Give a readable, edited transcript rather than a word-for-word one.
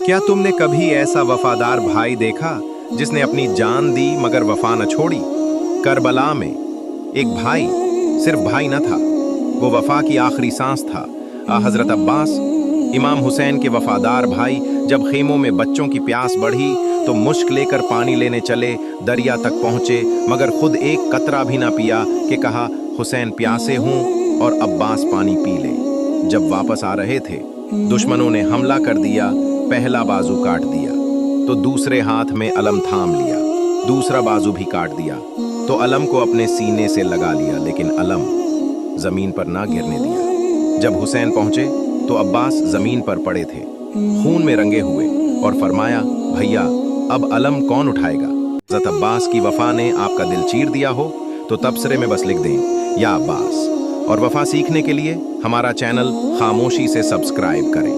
क्या तुमने कभी ऐसा वफादार भाई देखा जिसने अपनी जान दी मगर वफा न छोड़ी? करबला में एक भाई सिर्फ भाई न था, वो वफा की आखिरी सांस था। हजरत अब्बास, इमाम हुसैन के वफादार भाई, जब खेमों में बच्चों की प्यास बढ़ी तो मुश्क लेकर पानी लेने चले, दरिया तक पहुंचे मगर खुद एक कतरा भी ना पिया कि कहा, हुसैन प्यासे हूं और अब्बास पानी पी ले। जब वापस आ रहे थे, दुश्मनों ने हमला कर दिया, पहला बाजू काट दिया तो दूसरे हाथ में अलम थाम लिया, दूसरा बाजू भी काट दिया तो अलम को अपने सीने से लगा लिया, लेकिन अलम जमीन पर ना गिरने दिया। जब हुसैन पहुंचे तो अब्बास जमीन पर पड़े थे, खून में रंगे हुए, और फरमाया, भैया अब अलम कौन उठाएगा? हज़रत अब्बास की वफा ने आपका दिल चीर दिया हो तो तबसरे में बस लिख दें, या अब्बास। और वफा सीखने के लिए हमारा चैनल खामोशी से सब्सक्राइब करें।